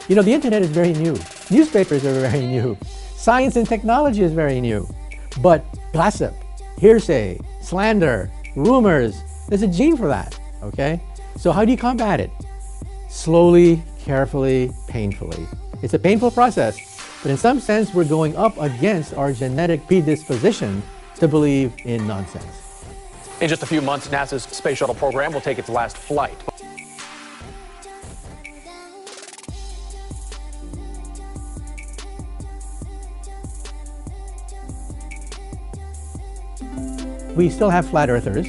You know, the internet is very new. Newspapers are very new. Science and technology is very new. But gossip, hearsay, slander, rumors, there's a gene for that, okay? So how do you combat it? Slowly, carefully, painfully. It's a painful process, but in some sense, we're going up against our genetic predisposition to believe in nonsense. In just a few months, NASA's space shuttle program will take its last flight. We still have flat earthers.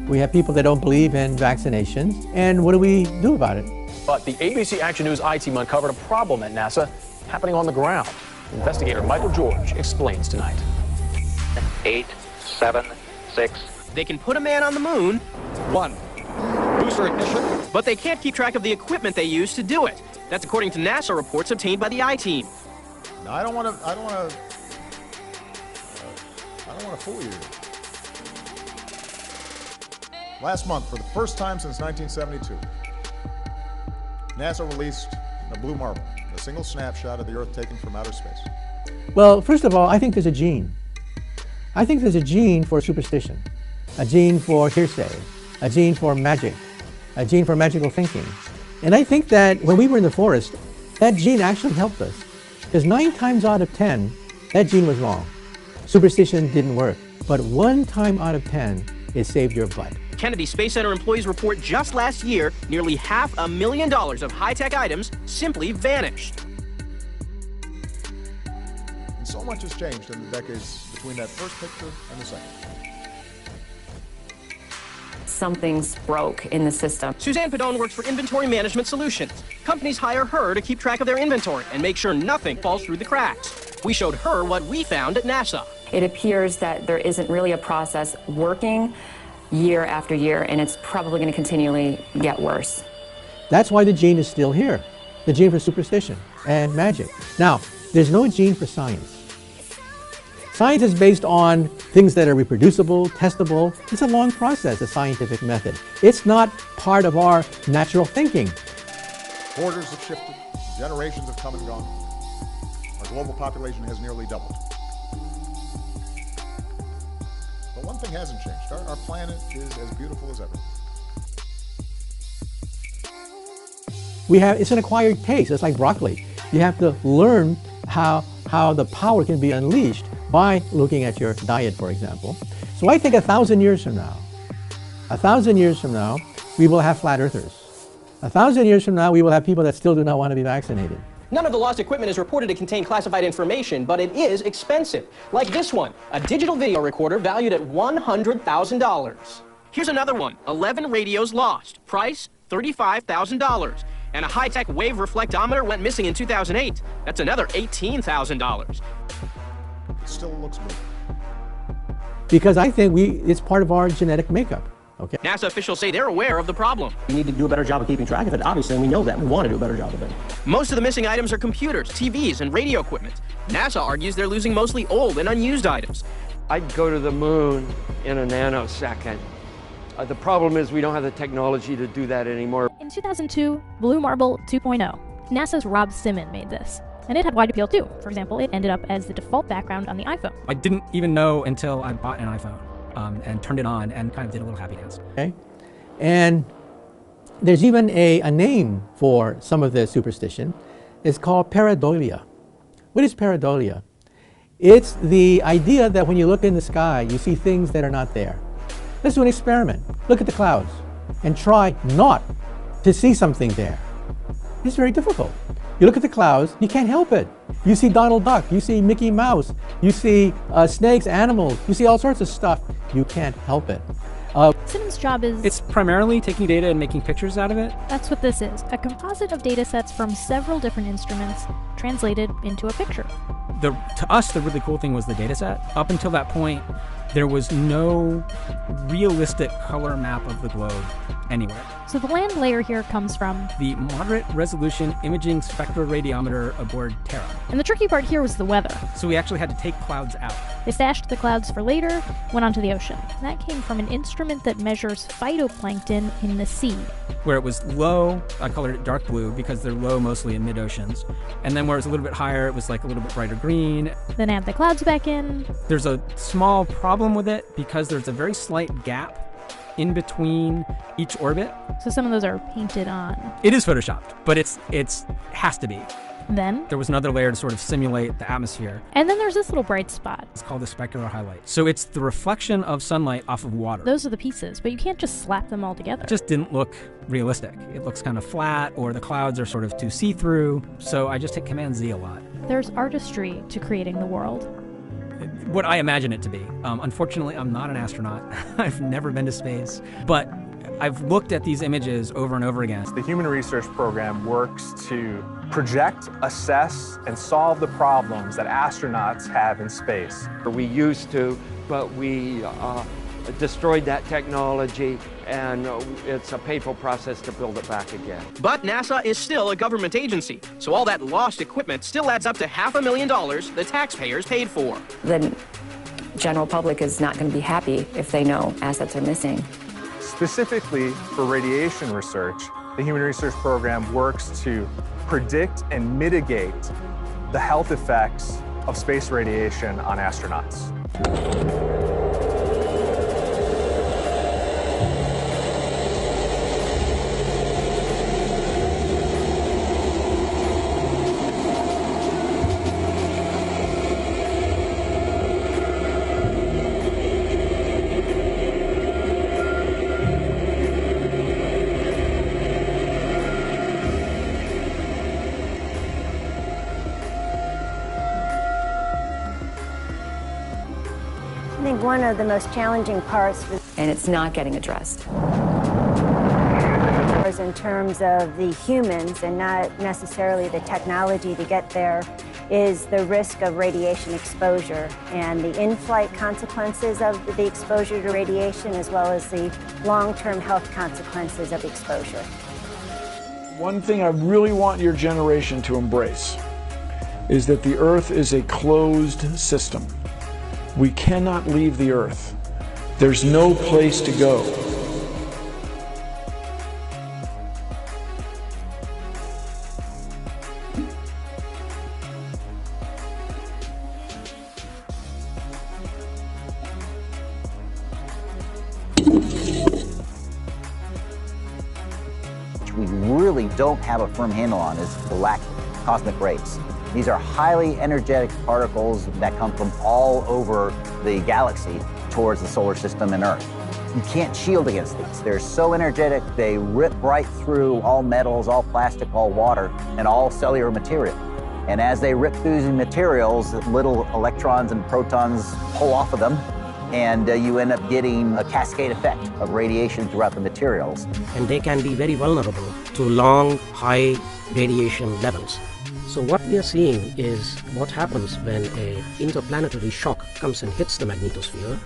We have people that don't believe in vaccinations. And what do we do about it? But the ABC Action News I-Team uncovered a problem at NASA happening on the ground. Investigator Michael George explains tonight. 8, 7, 6. They can put a man on the moon. 1. Booster ignition. But they can't keep track of the equipment they use to do it. That's according to NASA reports obtained by the I-Team. Now, I don't want to fool you. Last month, for the first time since 1972, NASA released a blue marble, a single snapshot of the Earth taken from outer space. Well, first of all, I think there's a gene. I think there's a gene for superstition, a gene for hearsay, a gene for magic, a gene for magical thinking. And I think that when we were in the forest, that gene actually helped us. Because 9 times out of 10, that gene was wrong. Superstition didn't work. But 1 time out of 10, it saved your butt. Kennedy Space Center employees report just last year, nearly $500,000 of high-tech items simply vanished. And so much has changed in the decades between that first picture and the second. Something's broke in the system. Suzanne Padone works for Inventory Management Solutions. Companies hire her to keep track of their inventory and make sure nothing falls through the cracks. We showed her what we found at NASA. It appears that there isn't really a process working year after year, and it's probably going to continually get worse. That's why the gene is still here, the gene for superstition and magic. Now, there's no gene for science. Science is based on things that are reproducible, testable. It's a long process, a scientific method. It's not part of our natural thinking. Borders have shifted, generations have come and gone. Our global population has nearly doubled. But one thing hasn't changed. Our planet is as beautiful as ever. It's an acquired taste. It's like broccoli. You have to learn how the power can be unleashed by looking at your diet, for example. So I think 1,000 years from now, we will have flat earthers. 1,000 years from now, we will have people that still do not want to be vaccinated. None of the lost equipment is reported to contain classified information, but it is expensive. Like this one, a digital video recorder valued at $100,000. Here's another one, 11 radios lost. Price, $35,000. And a high-tech wave reflectometer went missing in 2008. That's another $18,000. It still looks good. Because I think it's part of our genetic makeup. Okay. NASA officials say they're aware of the problem. We need to do a better job of keeping track of it, obviously, and we know that. We want to do a better job of it. Most of the missing items are computers, TVs, and radio equipment. NASA argues they're losing mostly old and unused items. I'd go to the moon in a nanosecond. The problem is we don't have the technology to do that anymore. In 2002, Blue Marble 2.0, NASA's Rob Simon made this. And it had wide appeal too. For example, it ended up as the default background on the iPhone. I didn't even know until I bought an iPhone. And turned it on and kind of did a little happy dance. Okay. And there's even a name for some of the superstition. It's called pareidolia. What is pareidolia? It's the idea that when you look in the sky, you see things that are not there. Let's do an experiment. Look at the clouds and try not to see something there. It's very difficult. You look at the clouds, you can't help it. You see Donald Duck, you see Mickey Mouse, you see snakes, animals, you see all sorts of stuff. You can't help it. Simon's job is... It's primarily taking data and making pictures out of it. That's what this is, a composite of data sets from several different instruments translated into a picture. To us, the really cool thing was the data set. Up until that point, there was no realistic color map of the globe anywhere. So the land layer here comes from The moderate resolution imaging spectroradiometer aboard Terra. and the tricky part here was the weather. So we actually had to take clouds out. They stashed the clouds for later, went onto the ocean. And that came from an instrument that measures phytoplankton in the sea. Where it was low, I colored it dark blue because they're low mostly in mid-oceans. And then where it was a little bit higher, it was like a little bit brighter green. Then add the clouds back in. There's a small problem with it because there's a very slight gap in between each orbit. So some of those are painted on. It is photoshopped, but it's has to be. Then There was another layer to sort of simulate the atmosphere. and then there's this little bright spot. It's called the specular highlight. So it's the reflection of sunlight off of water. Those are the pieces, but you can't just slap them all together. It just didn't look realistic. It looks kind of flat, or the clouds are sort of too see-through. So I just hit Command Z a lot. There's artistry to creating the world. What I imagine it to be. Unfortunately, I'm not an astronaut. I've never been to space. But I've looked at these images over and over again. The Human Research Program works to project, assess, and solve the problems that astronauts have in space. We used to, but we destroyed that technology, and it's a painful process to build it back again. But NASA is still a government agency, so all that lost equipment still adds up to $500,000 the taxpayers paid for. The general public is not going to be happy if they know assets are missing. Specifically for radiation research, the Human Research Program works to predict and mitigate the health effects of space radiation on astronauts. I think one of the most challenging parts was, And it's not getting addressed. was in terms of the humans and not necessarily the technology to get there, is the risk of radiation exposure and the in-flight consequences of the exposure to radiation, as well as the long-term health consequences of exposure. One thing I really want your generation to embrace is that the Earth is a closed system. We cannot leave the Earth. There's no place to go. We really don't have a firm handle on is galactic cosmic rays. These are highly energetic particles that come from all over the galaxy towards the solar system and Earth. You can't shield against these. They're so energetic, they rip right through all metals, all plastic, all water, and all cellular material. And as they rip through these materials, little electrons and protons pull off of them, and you end up getting a cascade effect of radiation throughout the materials. And they can be very vulnerable to long, high radiation levels. So what we are seeing is what happens when an interplanetary shock comes and hits the magnetosphere.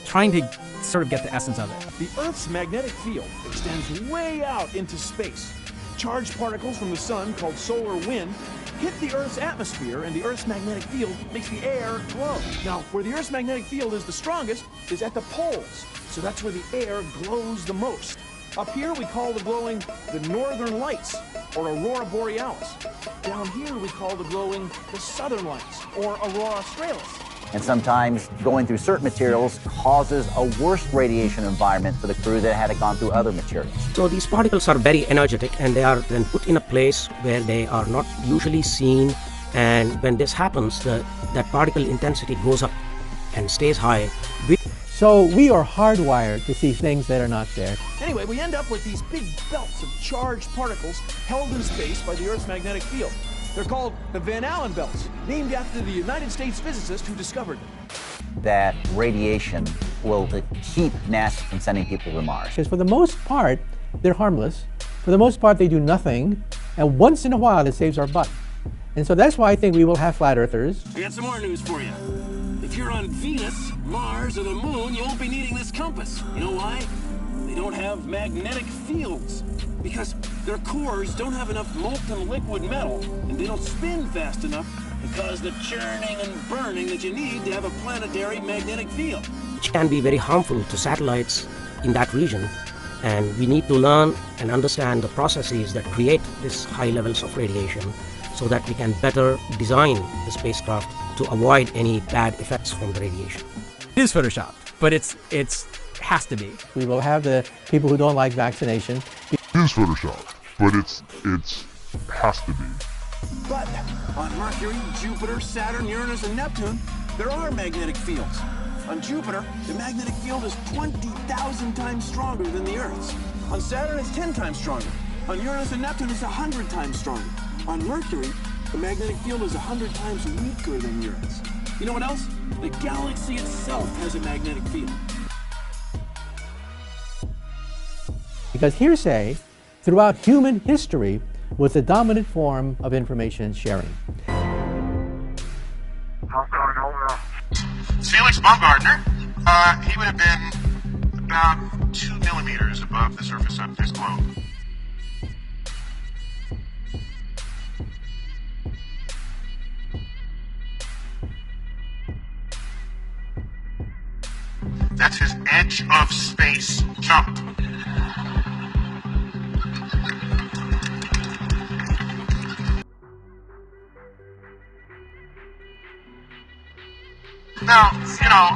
Trying to sort of get the essence of it. The Earth's magnetic field extends way out into space. Charged particles from the sun, called solar wind, hit the Earth's atmosphere, and the Earth's magnetic field makes the air glow. Now, where the Earth's magnetic field is the strongest is at the poles, so that's where the air glows the most. Up here, we call the glowing the northern lights, or aurora borealis. Down here, we call the glowing the southern lights, or aurora australis. And sometimes going through certain materials causes a worse radiation environment for the crew that had gone through other materials. So these particles are very energetic, and they are then put in a place where they are not usually seen. And when this happens, that particle intensity goes up and stays high. So we are hardwired to see things that are not there. Anyway, we end up with these big belts of charged particles held in space by the Earth's magnetic field. They're called the Van Allen belts, named after the United States physicist who discovered them. That radiation will keep NASA from sending people to Mars. Because for the most part, they're harmless. For the most part, they do nothing. And once in a while, it saves our butt. And so that's why I think we will have flat earthers. I got some more news for you. If you're on Venus, Mars, or the Moon, you won't be needing this compass. You know why? They don't have magnetic fields because their cores don't have enough molten liquid metal, and they don't spin fast enough to cause the churning and burning that you need to have a planetary magnetic field. Which can be very harmful to satellites in that region, and we need to learn and understand the processes that create these high levels of radiation so that we can better design the spacecraft to avoid any bad effects from the radiation. It is photoshopped, but it's has to be. We will have the people who don't like vaccination. It is photoshopped, but it's has to be. But on Mercury, Jupiter, Saturn, Uranus, and Neptune, there are magnetic fields. On Jupiter, the magnetic field is 20,000 times stronger than the Earth's. On Saturn, it's 10 times stronger. On Uranus and Neptune, it's 100 times stronger. On Mercury, the magnetic field is 100 times weaker than the Earth's. You know what else? The galaxy itself has a magnetic field. Because hearsay, throughout human history, was the dominant form of information sharing. Felix Baumgartner, he would have been about 2 millimeters above the surface of this globe. That's his edge of space jump. Now, you know,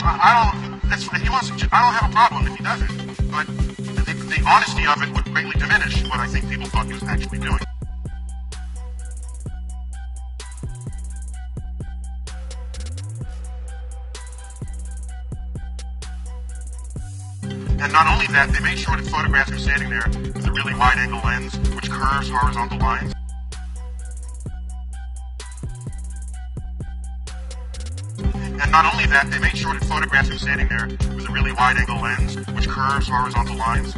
I don't have a problem if he does it, but the honesty of it would greatly diminish what I think people thought he was actually doing. And not only that, they made sure to photograph him standing there with a really wide-angle lens, which curves horizontal lines. And not only that, they made sure to photograph him standing there with a really wide-angle lens, which curves horizontal lines.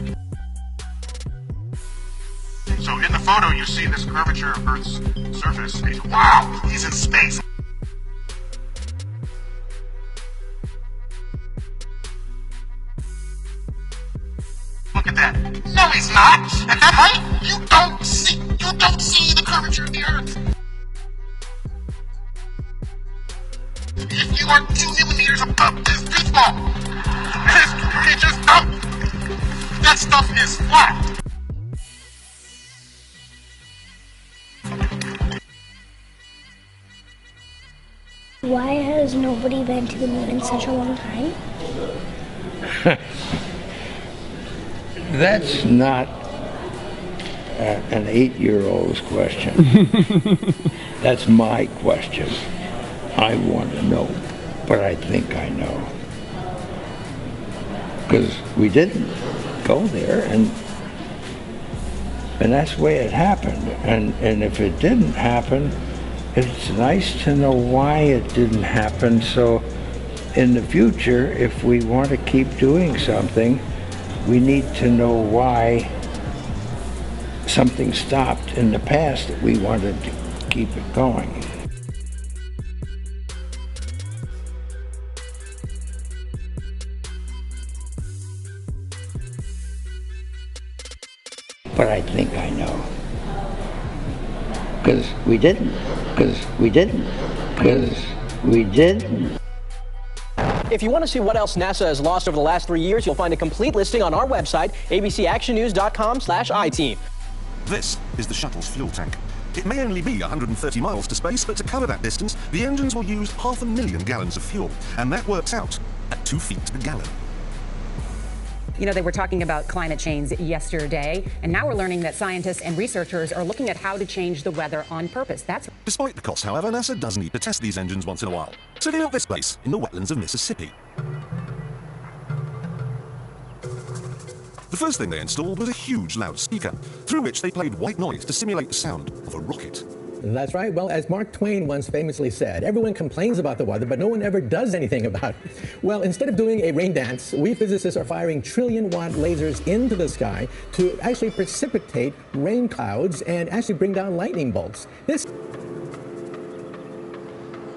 So in the photo, you see this curvature of Earth's surface, and wow, he's in space. Look at that. No, he's not. At that height, you don't see the curvature of the Earth. If you are 2 millimeters above this baseball, you just don't. That stuff is flat. Why has nobody been to the moon in such a long time? That's not an 8-year-old's question. That's my question. I want to know, but I think I know. Because we didn't go there, and that's the way it happened. And if it didn't happen, it's nice to know why it didn't happen, so in the future, if we want to keep doing something, we need to know why something stopped in the past that we wanted to keep it going. But I think I know. Because we didn't. If you want to see what else NASA has lost over the last 3 years, you'll find a complete listing on our website, abcactionnews.com/iTeam. This is the shuttle's fuel tank. It may only be 130 miles to space, but to cover that distance, the engines will use 500,000 gallons of fuel, and that works out at 2 feet per gallon. You know, they were talking about climate change yesterday, and now we're learning that scientists and researchers are looking at how to change the weather on purpose. Despite the cost, however, NASA does need to test these engines once in a while. So they built this place in the wetlands of Mississippi. The first thing they installed was a huge loudspeaker, through which they played white noise to simulate the sound of a rocket. That's right. Well, as Mark Twain once famously said, everyone complains about the weather, but no one ever does anything about it. Well, instead of doing a rain dance, we physicists are firing trillion-watt lasers into the sky to actually precipitate rain clouds and actually bring down lightning bolts.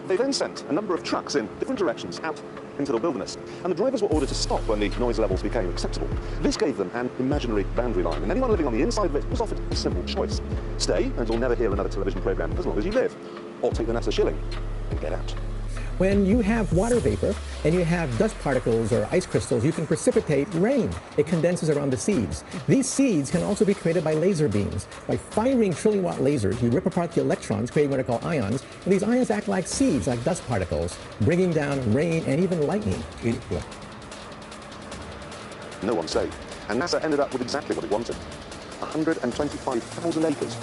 They then sent a number of trucks in different directions out into the wilderness, and the drivers were ordered to stop when the noise levels became acceptable. This gave them an imaginary boundary line, and anyone living on the inside of it was offered a simple choice. Stay, and you'll never hear another television program as long as you live. Or take the NASA shilling and get out. When you have water vapor and you have dust particles or ice crystals, you can precipitate rain. It condenses around the seeds. These seeds can also be created by laser beams. By firing trillion-watt lasers, you rip apart the electrons, creating what are called ions, and these ions act like seeds, like dust particles, bringing down rain and even lightning. No one stayed, and NASA ended up with exactly what it wanted. 125,000 acres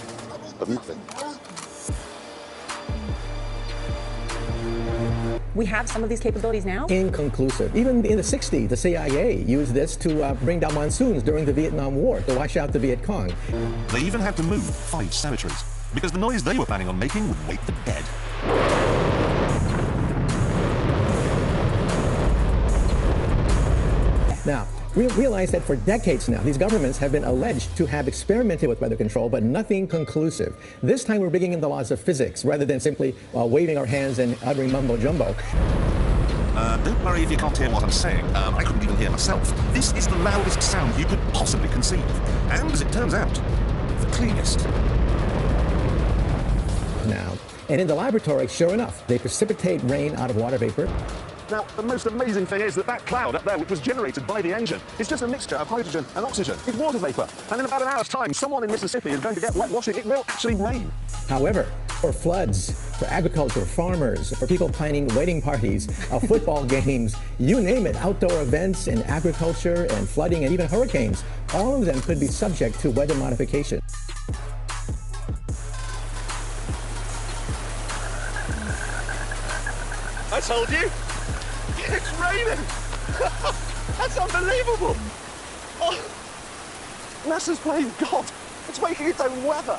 of nothing. We have some of these capabilities now? Inconclusive. Even in the 60s, the CIA used this to bring down monsoons during the Vietnam War, to wash out the Viet Cong. They even had to move 5 cemeteries, because the noise they were planning on making would wake the dead. Now, we realize that for decades now, these governments have been alleged to have experimented with weather control, but nothing conclusive. This time we're bringing in the laws of physics, rather than simply waving our hands and uttering mumbo-jumbo. Don't worry if you can't hear what I'm saying. I couldn't even hear myself. This is the loudest sound you could possibly conceive. And as it turns out, the cleanest. Now, and in the laboratory, sure enough, they precipitate rain out of water vapor. Now, the most amazing thing is that that cloud up there, which was generated by the engine, is just a mixture of hydrogen and oxygen. It's water vapor. And in about an hour's time, someone in Mississippi is going to get wet washing. It will actually rain. However, for floods, for agriculture, farmers, for people planning wedding parties, football games, you name it, outdoor events in agriculture and flooding and even hurricanes, all of them could be subject to weather modification. I told you. It's raining! That's unbelievable! Oh, NASA's playing God. It's making its own weather.